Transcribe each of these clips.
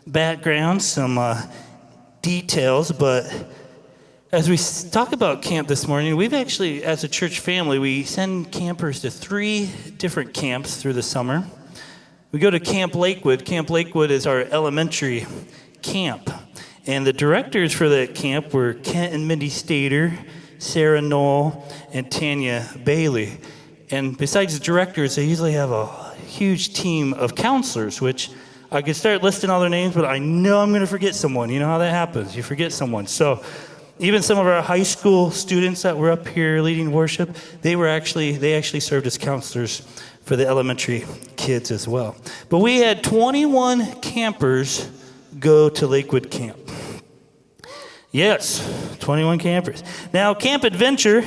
background, some details, but as we talk about camp this morning, we've actually, as a church family, we send campers to 3 different camps through the summer. We go to Camp Lakewood. Camp Lakewood is our elementary camp. And the directors for that camp were Kent and Mindy Stater, Sarah Knoll, and Tanya Bailey. And besides the directors, they usually have a huge team of counselors, which I could start listing all their names, but I know I'm going to forget someone. You know how that happens. You forget someone. So even some of our high school students that were up here leading worship, they actually served as counselors for the elementary kids as well. But we had 21 campers go to Lakewood Camp. Yes, 21 campers. Now, Camp Adventure,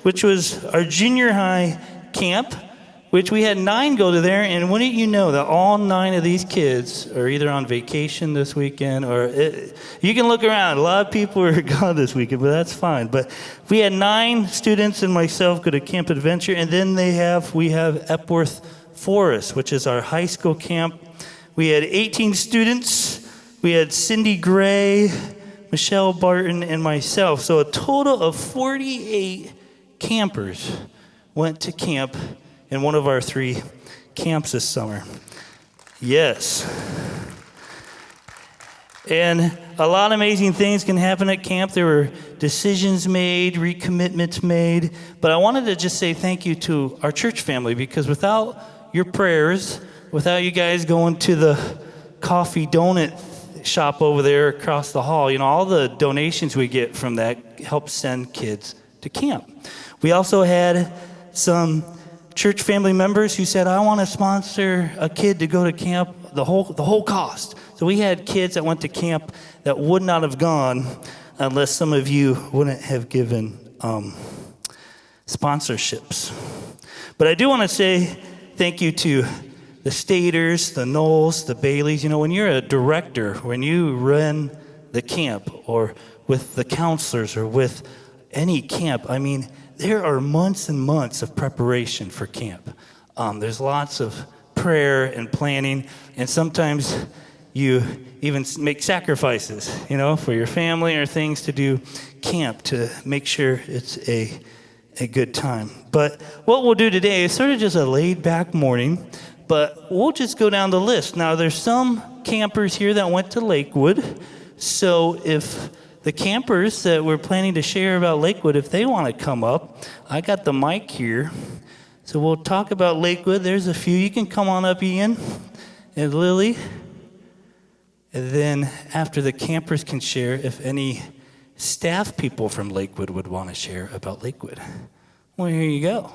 which was our junior high camp, which we had 9 go to there, and wouldn't you know that all 9 of these kids are either on vacation this weekend or you can look around. A lot of people are gone this weekend, but that's fine. But we had 9 students and myself go to Camp Adventure, and then we have Epworth Forest, which is our high school camp. We had 18 students. We had Cindy Gray, Michelle Barton, and myself. So a total of 48 campers went to camp in one of our 3 camps this summer. Yes. And a lot of amazing things can happen at camp. There were decisions made, recommitments made. But I wanted to just say thank you to our church family, because without your prayers, without you guys going to the coffee donut shop over there across the hall, all the donations we get from that help send kids to camp. We also had some church family members who said, I want to sponsor a kid to go to camp, the whole cost. So we had kids that went to camp that would not have gone unless some of you wouldn't have given sponsorships. But I do want to say thank you to the Staters, the Knowles, the Baileys. When you're a director, when you run the camp or with the counselors or with any camp, there are months and months of preparation for camp. There's lots of prayer and planning, and sometimes you even make sacrifices, for your family or things to do camp to make sure it's a good time. But what we'll do today is sort of just a laid-back morning, but we'll just go down the list. Now, there's some campers here that went to Lakewood, so if the campers that we're planning to share about Lakewood, if they want to come up, I got the mic here. So we'll talk about Lakewood. There's a few. You can come on up, Ian and Lily. And then after the campers can share, if any staff people from Lakewood would want to share about Lakewood. Well, here you go.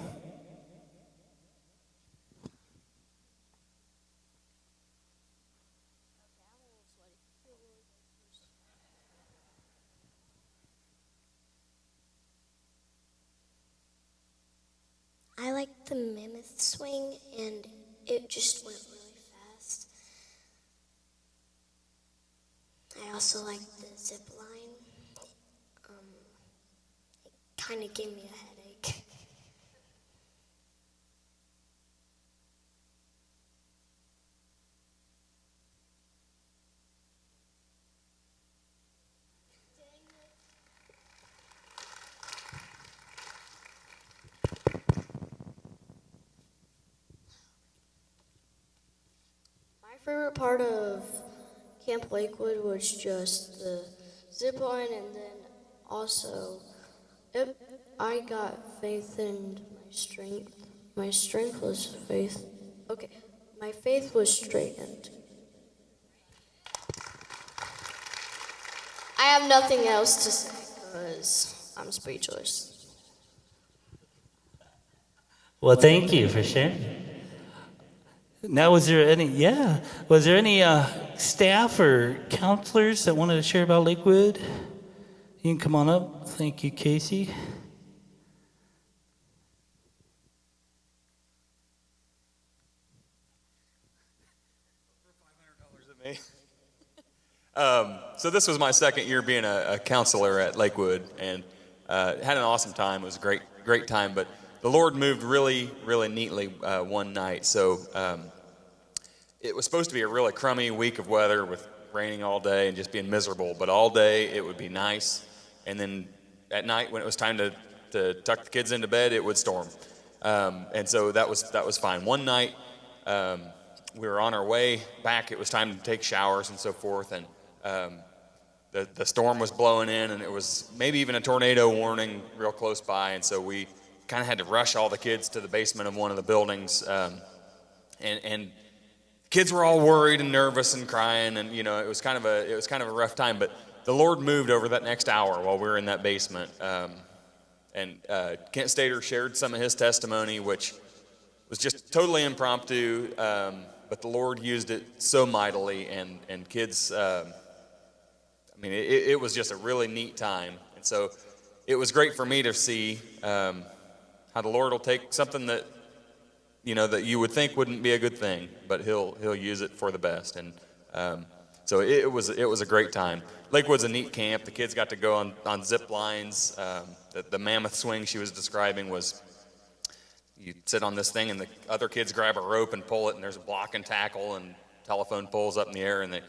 I like the mammoth swing, and it just went really fast. I also like the zip line. It kind of gave me a headache. My favorite part of Camp Lakewood was just the zip line, and then also I got faith in my strength. My strength was faith. Okay, my faith was straightened. I have nothing else to say because I'm speechless. Well, thank you for sharing. Now, was there any staff or counselors that wanted to share about Lakewood? You can come on up. Thank you, Casey. So this was my second year being a counselor at Lakewood, and had an awesome time. It was a great time, but the Lord moved really, really neatly one night. So it was supposed to be a really crummy week of weather with raining all day and just being miserable. But all day it would be nice, and then at night when it was time to tuck the kids into bed, it would storm. And so that was fine. One night we were on our way back. It was time to take showers and so forth, and the storm was blowing in, and it was maybe even a tornado warning real close by. And so we kind of had to rush all the kids to the basement of one of the buildings, and kids were all worried and nervous and crying, and it was kind of a rough time. But the Lord moved over that next hour while we were in that basement. And Kent Stater shared some of his testimony, which was just totally impromptu, but the Lord used it so mightily, and kids, it was just a really neat time. And so it was great for me to see how the Lord will take something that, that you would think wouldn't be a good thing, but he'll use it for the best. And so it was a great time. Lakewood's a neat camp. The kids got to go on zip lines. The mammoth swing she was describing was, you sit on this thing and the other kids grab a rope and pull it, and there's a block and tackle and telephone poles up in the air, and they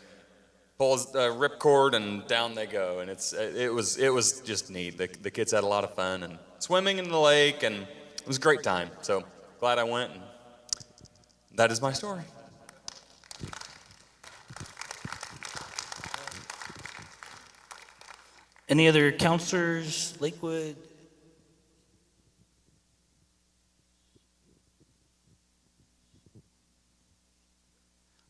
pull a ripcord and down they go. And it was just neat. The kids had a lot of fun and swimming in the lake, and it was a great time. So glad I went, and that is my story. Any other counselors, Lakewood?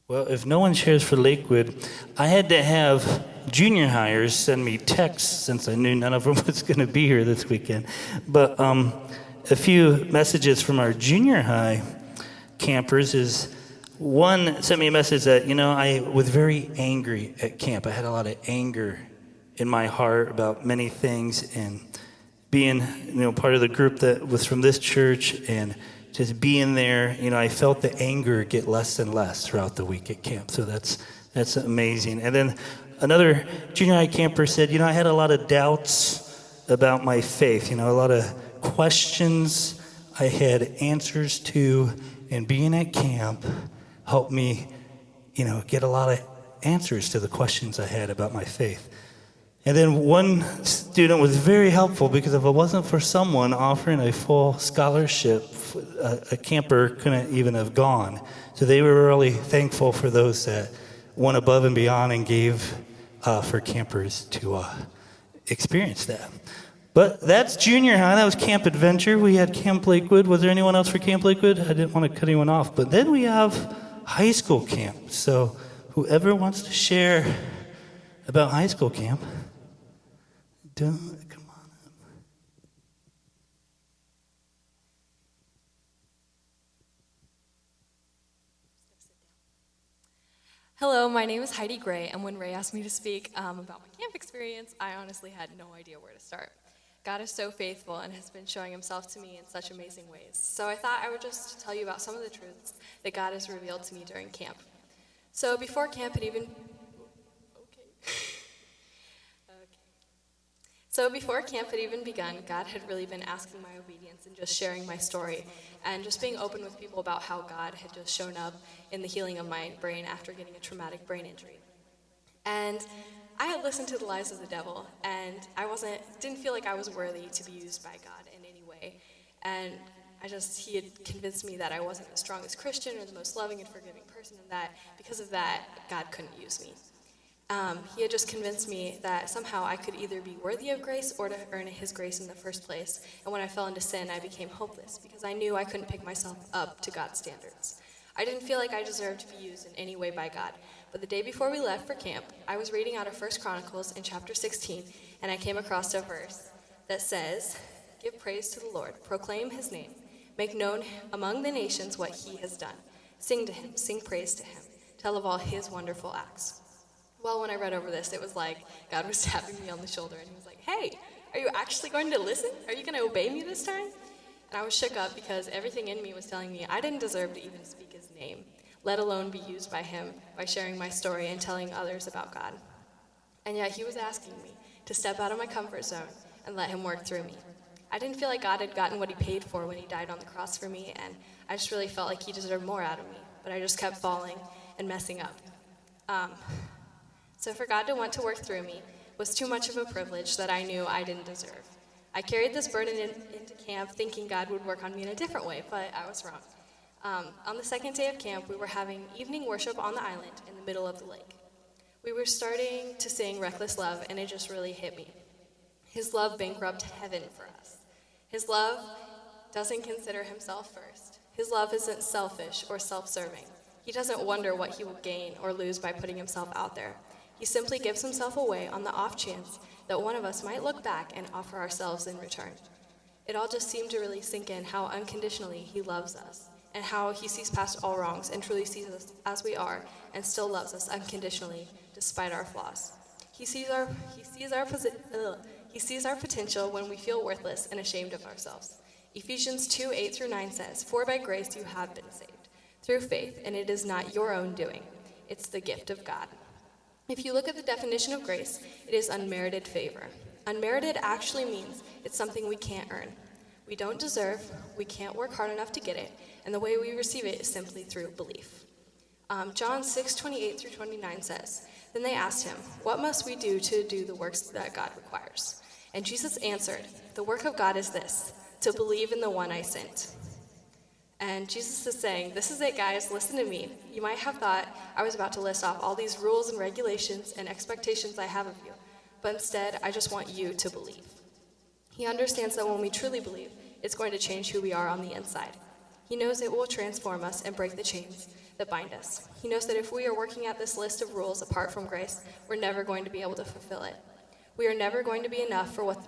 Well, if no one shares for Lakewood, I had to have junior hires send me texts since I knew none of them was going to be here this weekend. But a few messages from our junior high campers is, one sent me a message that, I was very angry at camp. I had a lot of anger in my heart about many things, and being, part of the group that was from this church and just being there, I felt the anger get less and less throughout the week at camp. So that's amazing. And then another junior high camper said, I had a lot of doubts about my faith, a lot of questions I had answers to, and being at camp helped me, get a lot of answers to the questions I had about my faith. And then one student was very helpful, because if it wasn't for someone offering a full scholarship, a camper couldn't even have gone. So they were really thankful for those that went above and beyond and gave for campers to experience that. But that's junior high. That was Camp Adventure. We had Camp Lakewood. Was there anyone else for Camp Lakewood? I didn't want to cut anyone off. But then we have high school camp. So whoever wants to share about high school camp, come on up. Hello, my name is Heidi Gray, and when Ray asked me to speak about my camp experience, I honestly had no idea where to start. God is so faithful and has been showing himself to me in such amazing ways. So I thought I would just tell you about some of the truths that God has revealed to me during camp. So before camp had even... So before camp had even begun, God had really been asking my obedience and just sharing my story and just being open with people about how God had just shown up in the healing of my brain after getting a traumatic brain injury. And I had listened to the lies of the devil, and didn't feel like I was worthy to be used by God in any way. And he had convinced me that I wasn't the strongest Christian or the most loving and forgiving person, and that because of that, God couldn't use me. He had just convinced me that somehow I could either be worthy of grace or to earn his grace in the first place. And when I fell into sin, I became hopeless because I knew I couldn't pick myself up to God's standards. I didn't feel like I deserved to be used in any way by God. But the day before we left for camp, I was reading out of 1 Chronicles in chapter 16, and I came across a verse that says, "Give praise to the Lord, proclaim his name, make known among the nations what he has done. Sing to him, sing praise to him, tell of all his wonderful acts." Well, when I read over this, it was like God was tapping me on the shoulder, and he was like, "Hey, are you actually going to listen? Are you going to obey me this time?" And I was shook up because everything in me was telling me I didn't deserve to even speak his name, let alone be used by him by sharing my story and telling others about God. And yet he was asking me to step out of my comfort zone and let him work through me. I didn't feel like God had gotten what he paid for when he died on the cross for me, and I just really felt like he deserved more out of me, but I just kept falling and messing up. So for God to want to work through me was too much of a privilege that I knew I didn't deserve. I carried this burden into camp thinking God would work on me in a different way, but I was wrong. On the second day of camp, we were having evening worship on the island in the middle of the lake. We were starting to sing Reckless Love, and it just really hit me. His love bankrupt heaven for us. His love doesn't consider himself first. His love isn't selfish or self-serving. He doesn't wonder what he will gain or lose by putting himself out there. He simply gives himself away on the off chance that one of us might look back and offer ourselves in return. It all just seemed to really sink in how unconditionally he loves us, and how he sees past all wrongs and truly sees us as we are and still loves us unconditionally despite our flaws. He sees our potential when we feel worthless and ashamed of ourselves. Ephesians 2:8-9 says, "For by grace you have been saved, through faith, and it is not your own doing. It's the gift of God." If you look at the definition of grace, it is unmerited favor. Unmerited actually means it's something we can't earn. We don't deserve, we can't work hard enough to get it, and the way we receive it is simply through belief. John 6:28-29 says, "Then they asked him, 'What must we do to do the works that God requires?' And Jesus answered, 'The work of God is this, to believe in the one I sent.'" And Jesus is saying, this is it, guys, listen to me. You might have thought I was about to list off all these rules and regulations and expectations I have of you, but instead, I just want you to believe. He understands that when we truly believe, it's going to change who we are on the inside. He knows it will transform us and break the chains that bind us. He knows that if we are working at this list of rules apart from grace, we're never going to be able to fulfill it. We are never going to be enough for what...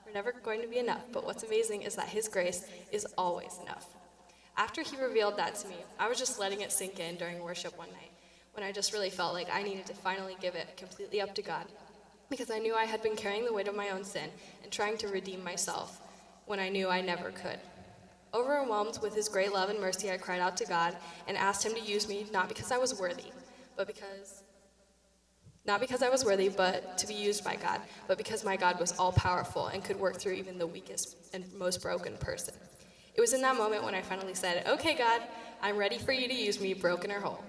We're never going to be enough, but what's amazing is that his grace is always enough. After he revealed that to me, I was just letting it sink in during worship one night, when I just really felt like I needed to finally give it completely up to God, because I knew I had been carrying the weight of my own sin and trying to redeem myself when I knew I never could. Overwhelmed with his great love and mercy, I cried out to God and asked him to use me, not because I was worthy, but to be used by God, but because my God was all-powerful and could work through even the weakest and most broken person. It was in that moment when I finally said, "Okay, God, I'm ready for you to use me, broken or whole."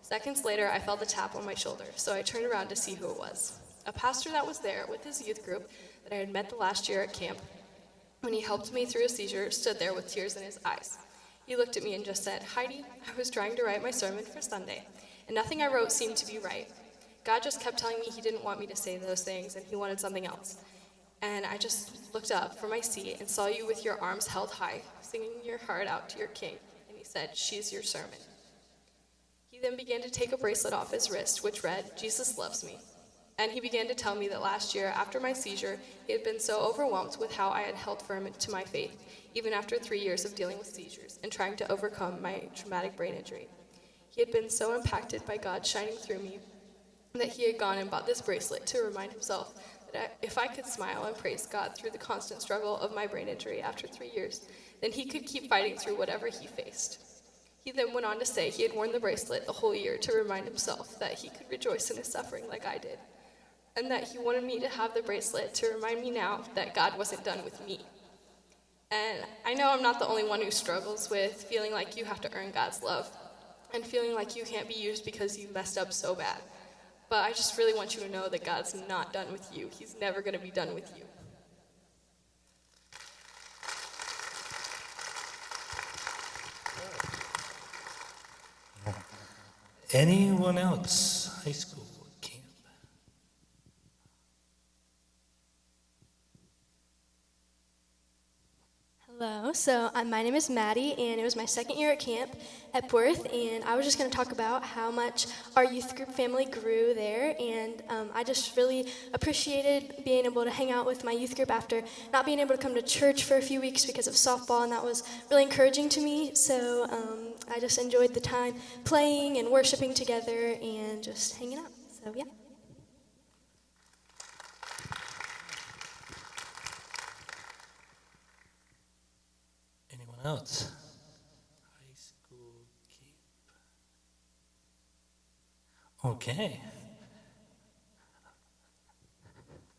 Seconds later, I felt a tap on my shoulder, so I turned around to see who it was. A pastor that was there with his youth group that I had met the last year at camp. When he helped me through a seizure, stood there with tears in his eyes. He looked at me and just said, "Heidi, I was trying to write my sermon for Sunday, and nothing I wrote seemed to be right. God just kept telling me he didn't want me to say those things and he wanted something else. And I just looked up from my seat and saw you with your arms held high, singing your heart out to your king. And he said, 'She's your sermon.'" He then began to take a bracelet off his wrist, which read, "Jesus loves me." And he began to tell me that last year, after my seizure, he had been so overwhelmed with how I had held firm to my faith, even after 3 years of dealing with seizures and trying to overcome my traumatic brain injury. He had been so impacted by God shining through me that he had gone and bought this bracelet to remind himself that if I could smile and praise God through the constant struggle of my brain injury after 3 years, then he could keep fighting through whatever he faced. He then went on to say he had worn the bracelet the whole year to remind himself that he could rejoice in his suffering like I did, and that he wanted me to have the bracelet to remind me now that God wasn't done with me. And I know I'm not the only one who struggles with feeling like you have to earn God's love and feeling like you can't be used because you messed up so bad. But I just really want you to know that God's not done with you. He's never going to be done with you. Anyone else? High school camp. Hello, so my name is Maddie, and it was my second year at camp at Epworth, and I was just going to talk about how much our youth group family grew there, and I just really appreciated being able to hang out with my youth group after not being able to come to church for a few weeks because of softball, and that was really encouraging to me, so I just enjoyed the time playing and worshiping together and just hanging out, so yeah. Else? High school camp. Okay.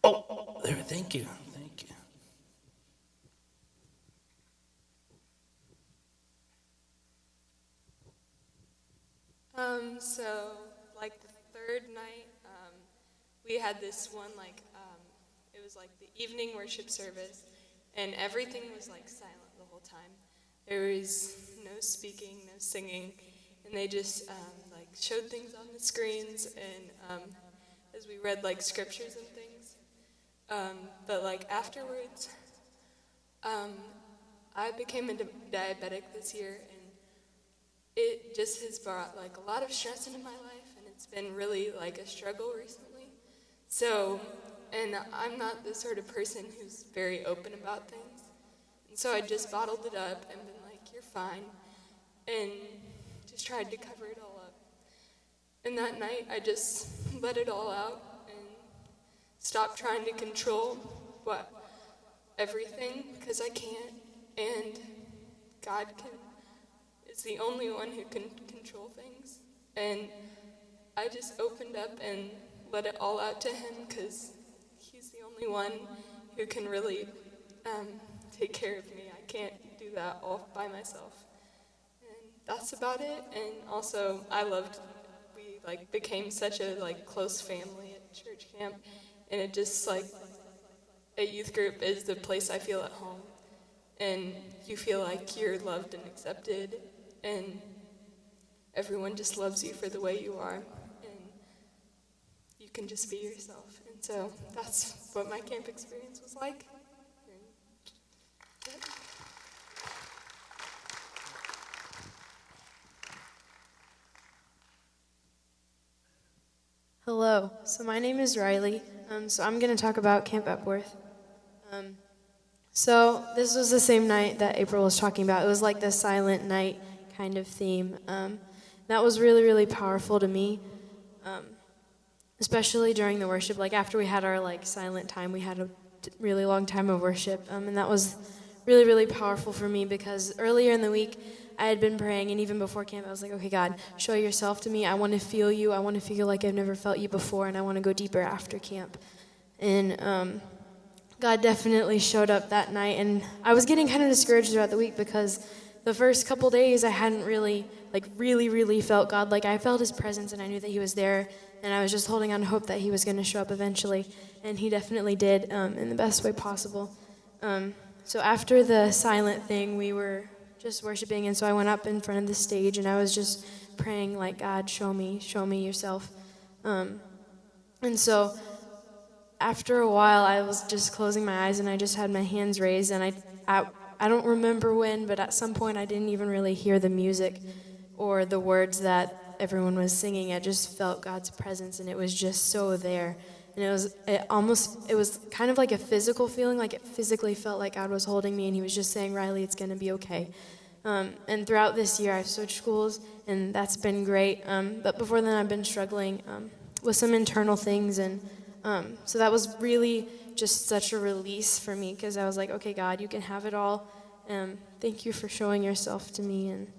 Oh, there, thank you. Thank you. So like the third night, we had this one, it was like the evening worship service, and everything was like silent the whole time. There was no speaking, no singing, and they just like showed things on the screens, and as we read like scriptures and things. But like afterwards, I became a diabetic this year, and it just has brought like a lot of stress into my life, and it's been really like a struggle recently. So, and I'm not the sort of person who's very open about things. And so I just bottled it up and been like, you're fine, and just tried to cover it all up. And that night, I just let it all out and stopped trying to control everything, because I can't, and God is the only one who can control things. And I just opened up and let it all out to him, because he's the only one who can really take care of me. I can't do that all by myself. And that's about it. And also, we like became such a like close family at church camp, and it just like, a youth group is the place I feel at home, and you feel like you're loved and accepted, and everyone just loves you for the way you are, and you can just be yourself. And so that's what my camp experience was like. And, yeah. Hello, so my name is Riley. So I'm going to talk about Camp Epworth. So this was the same night that April was talking about. It was like the silent night kind of theme. That was really, really powerful to me, especially during the worship. Like after we had our like silent time, we had a really long time of worship, and that was really, really powerful for me, because earlier in the week I had been praying, and even before camp I was like, okay, God, show yourself to me. I want to feel you. I want to feel like I've never felt you before, and I want to go deeper after camp. And God definitely showed up that night, and I was getting kind of discouraged throughout the week, because the first couple days I hadn't really felt God. Like I felt his presence, and I knew that he was there, and I was just holding on to hope that he was going to show up eventually, and he definitely did, in the best way possible. So after the silent thing, we were just worshiping, and so I went up in front of the stage, and I was just praying like, God, show me yourself. And so after a while, I was just closing my eyes, and I just had my hands raised, and I don't remember when, but at some point I didn't even really hear the music or the words that everyone was singing. I just felt God's presence, and it was just so there. And it was kind of like a physical feeling, like it physically felt like God was holding me, and he was just saying, Riley, it's going to be okay. And throughout this year, I've switched schools, and that's been great. But before then, I've been struggling with some internal things, and so that was really just such a release for me, because I was like, okay, God, you can have it all. Thank you for showing yourself to me. And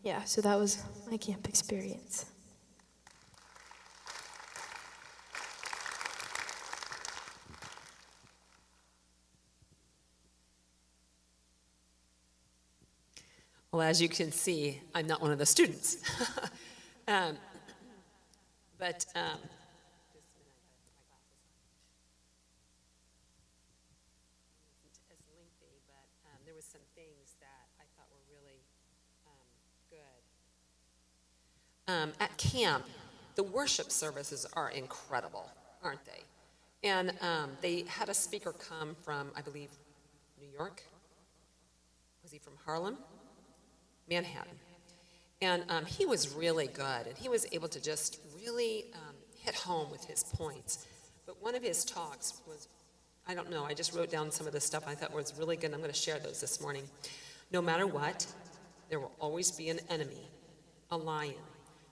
yeah, so that was my camp experience. Well, as you can see, I'm not one of the students. But as lengthy, but there was some things that I thought were really good. At camp, the worship services are incredible, aren't they? And they had a speaker come from, I believe, New York. Was he from Harlem? Manhattan. And he was really good, and he was able to just really hit home with his points. But one of his talks was, I don't know, I just wrote down some of the stuff I thought was really good. I'm going to share those this morning. No matter what, there will always be an enemy, a lion,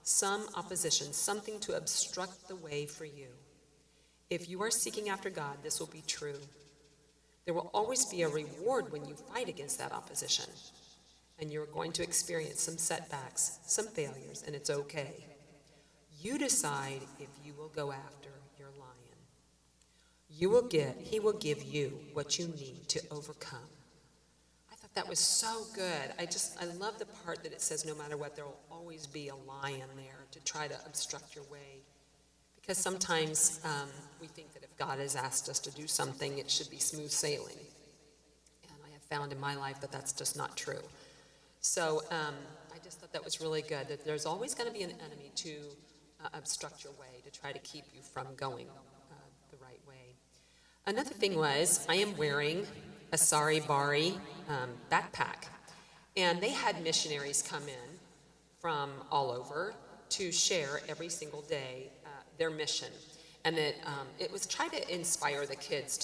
some opposition, something to obstruct the way for you. If you are seeking after God, this will be true. There will always be a reward when you fight against that opposition. And you're going to experience some setbacks, some failures, and it's okay. You decide if you will go after your lion. He will give you what you need to overcome. I thought that was so good. I love the part that it says no matter what, there will always be a lion there to try to obstruct your way. Because sometimes we think that if God has asked us to do something, it should be smooth sailing. And I have found in my life that that's just not true. So I just thought that was really good, that there's always going to be an enemy to obstruct your way, to try to keep you from going the right way. Another thing was, I am wearing a Sari Bari backpack. And they had missionaries come in from all over to share every single day their mission. And that it was try to inspire the kids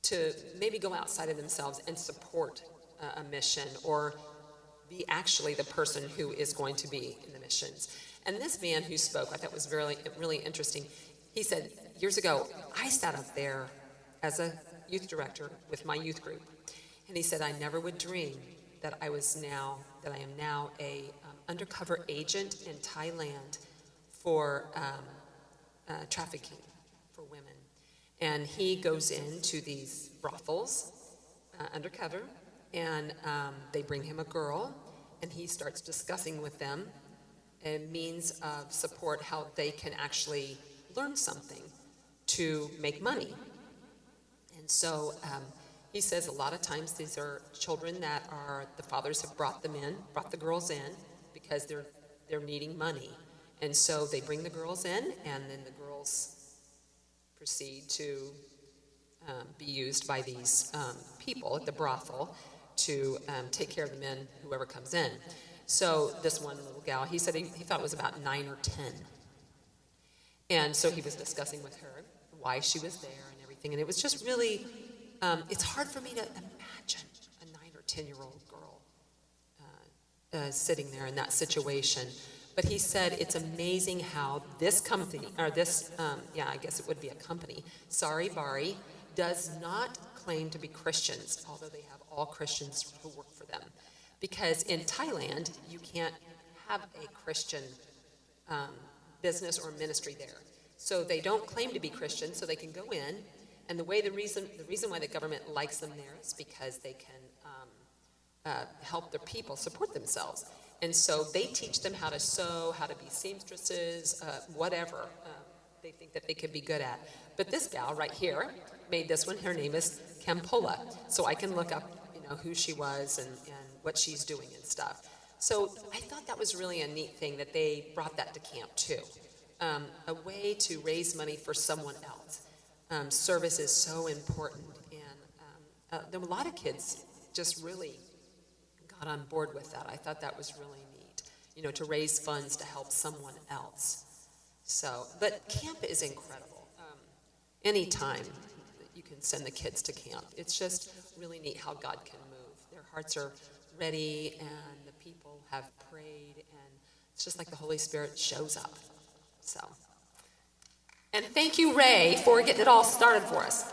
to maybe go outside of themselves and support a mission, or be actually the person who is going to be in the missions. And this man who spoke, I thought was really, really interesting. He said, years ago, I sat up there as a youth director with my youth group. And he said, I never would dream that I am now a undercover agent in Thailand for trafficking for women. And he goes into these brothels undercover, and they bring him a girl, and he starts discussing with them a means of support, how they can actually learn something to make money. And so he says a lot of times these are children that the fathers have brought the girls in because they're needing money. And so they bring the girls in, and then the girls proceed to be used by these people at the brothel to take care of the men, whoever comes in. So this one little gal, he said he thought it was about 9 or 10. And so he was discussing with her why she was there and everything. And it was just really, it's hard for me to imagine a 9 or 10-year-old girl sitting there in that situation. But he said it's amazing how this company, or this, I guess it would be a company, Sari Bari, does not claim to be Christians, although they have all Christians who work for them. Because in Thailand, you can't have a Christian business or ministry there. So they don't claim to be Christian, so they can go in. And the reason why the government likes them there is because they can help their people support themselves. And so they teach them how to sew, how to be seamstresses, whatever they think that they could be good at. But this gal right here made this one. Her name is Kampola. So I can look up, who she was and what she's doing and stuff. So I thought that was really a neat thing that they brought that to camp too. A way to raise money for someone else. Service is so important. And there were a lot of kids just really got on board with that. I thought that was really neat, to raise funds to help someone else. So, but camp is incredible. Anytime that you can send the kids to camp, it's just really neat how God can move. Their hearts are ready, and the people have prayed, and it's just like the Holy Spirit shows up. So, and thank you, Ray, for getting it all started for us.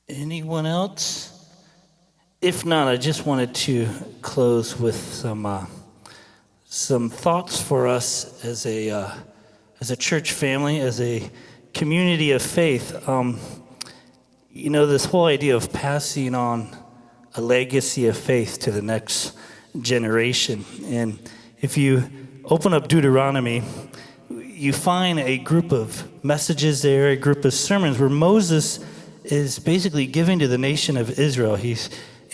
Anyone else? If not, I just wanted to close with some thoughts for us as a church family, as a community of faith. This whole idea of passing on a legacy of faith to the next generation. And if you open up Deuteronomy, you find a group of messages there, a group of sermons where Moses is basically giving to the nation of Israel.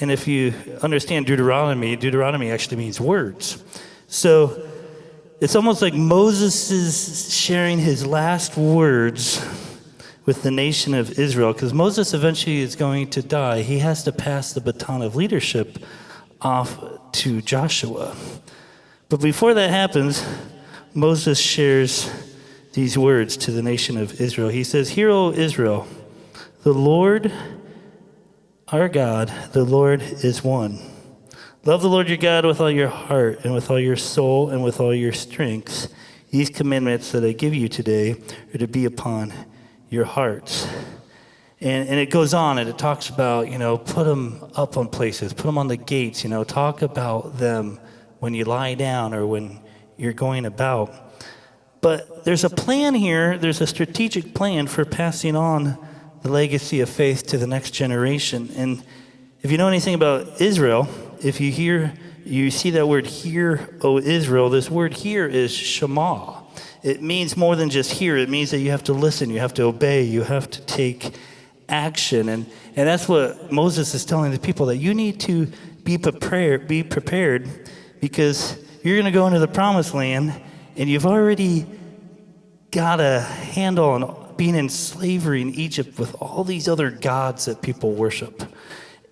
And if you understand Deuteronomy actually means words. So it's almost like Moses is sharing his last words with the nation of Israel, because Moses eventually is going to die. He has to pass the baton of leadership off to Joshua. But before that happens, Moses shares these words to the nation of Israel. He says, "Hear, O Israel, the Lord our God, the Lord is one. Love the Lord your God with all your heart and with all your soul and with all your strength. These commandments that I give you today are to be upon your hearts." And it goes on, and it talks about, put them up on places, put them on the gates, talk about them when you lie down or when you're going about. But there's a plan here, there's a strategic plan for passing on the legacy of faith to the next generation. And if you know anything about Israel, if you hear you see that word "hear, O Israel." This word "hear" is Shema. It means more than just hear. It means that you have to listen, you have to obey, you have to take action. And that's what Moses is telling the people, that you need to be prepared because you're going to go into the promised land and you've already got a handle on being in slavery in Egypt with all these other gods that people worship.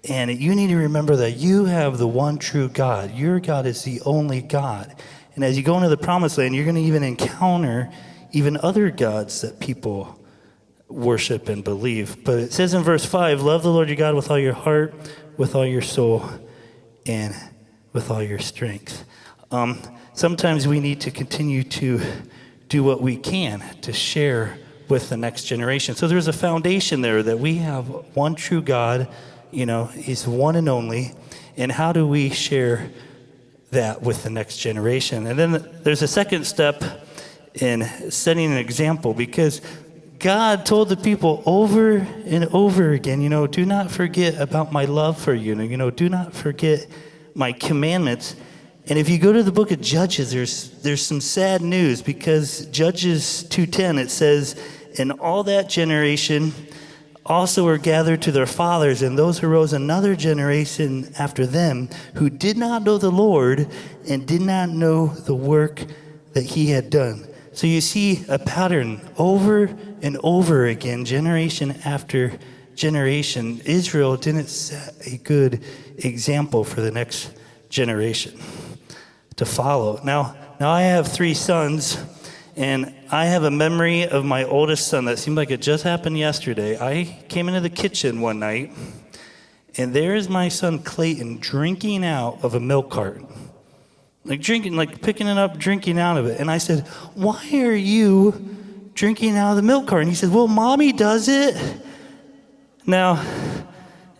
And you need to remember that you have the one true God. Your God is the only God. And as you go into the promised land, you're going to even encounter even other gods that people worship and believe. But it says in verse 5, love the Lord your God with all your heart, with all your soul, and with all your strength. Sometimes we need to continue to do what we can to share with the next generation. So there's a foundation there that we have one true God, He's one and only. And how do we share that with the next generation? And then there's a second step in setting an example, because God told the people over and over again, do not forget about my love for you. Do not forget my commandments. And if you go to the book of Judges, there's some sad news, because Judges 2:10, it says, "And all that generation also were gathered to their fathers, and those arose another generation after them who did not know the Lord and did not know the work that he had done." So you see a pattern over and over again, generation after generation. Israel didn't set a good example for the next generation to follow. Now I have 3 sons, and I have a memory of my oldest son that seemed like it just happened yesterday. I came into the kitchen one night, and there's my son Clayton drinking out of a milk carton. Picking it up, drinking out of it. And I said, "Why are you drinking out of the milk carton?" He said, "Well, Mommy does it." Now,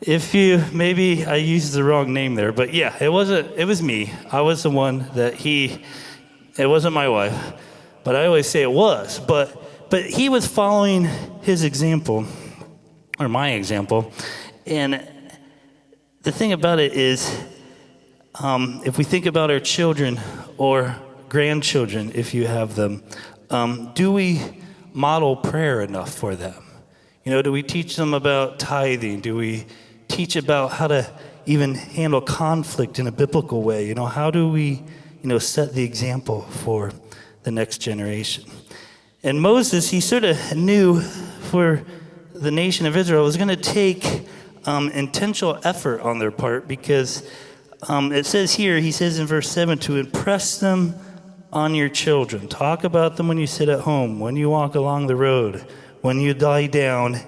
maybe I used the wrong name there, but yeah, it was me. I was the one that it wasn't my wife, but I always say it was. But he was following his example, or my example. And the thing about it is, if we think about our children or grandchildren, if you have them, do we model prayer enough for them? Do we teach them about tithing? Do we teach about how to even handle conflict in a biblical way? How do we, set the example for the next generation? And Moses, he sort of knew for the nation of Israel, it was going to take intentional effort on their part, because it says here, he says in verse 7, to impress them on your children. Talk about them when you sit at home, when you walk along the road, when you lie down,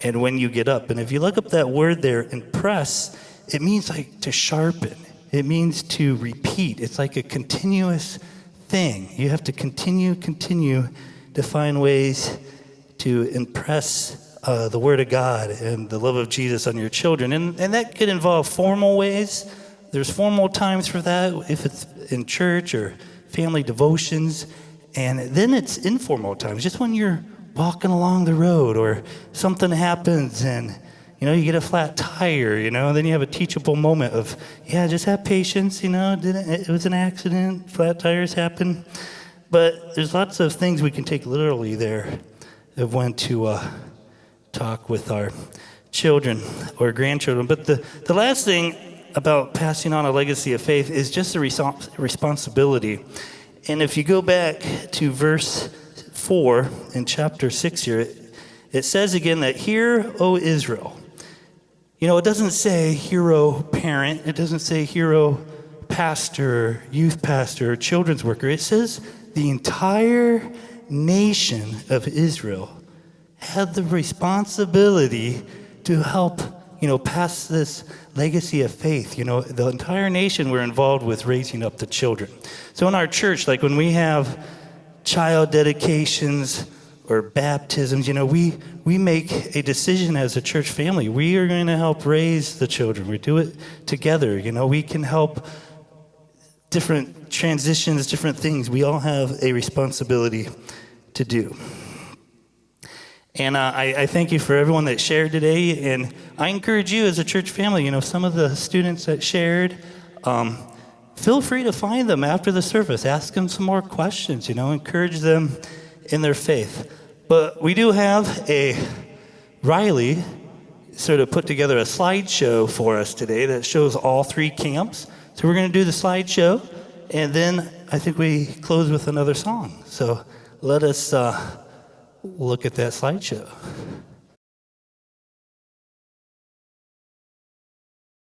and when you get up. And if you look up that word there, impress, it means like to sharpen. It means to repeat. It's like a continuous thing. You have to continue to find ways to impress the Word of God and the love of Jesus on your children. And that could involve formal ways. There's formal times for that, if it's in church or family devotions. And then it's informal times, just when you're walking along the road or something happens and, you get a flat tire, then you have a teachable moment of, just have patience, it was an accident, flat tires happen. But there's lots of things we can take literally there of when to talk with our children or grandchildren. But the last thing about passing on a legacy of faith is just the responsibility. And if you go back to verse 4 in chapter 6 here, it says again that, "Hear, O Israel." It doesn't say hero parent. It doesn't say hero pastor, youth pastor, children's worker. It says the entire nation of Israel had the responsibility to help, pass this legacy of faith. The entire nation were involved with raising up the children. So in our church, like when we have child dedications or baptisms, we make a decision as a church family. We are going to help raise the children. We do it together. We can help different transitions, different things. We all have a responsibility to do. And I thank you for everyone that shared today. And I encourage you as a church family, some of the students that shared, feel free to find them after the service. Ask them some more questions, encourage them in their faith. But we do have Riley sort of put together a slideshow for us today that shows all 3 camps. So we're going to do the slideshow, and then I think we close with another song. So let us look at that slideshow.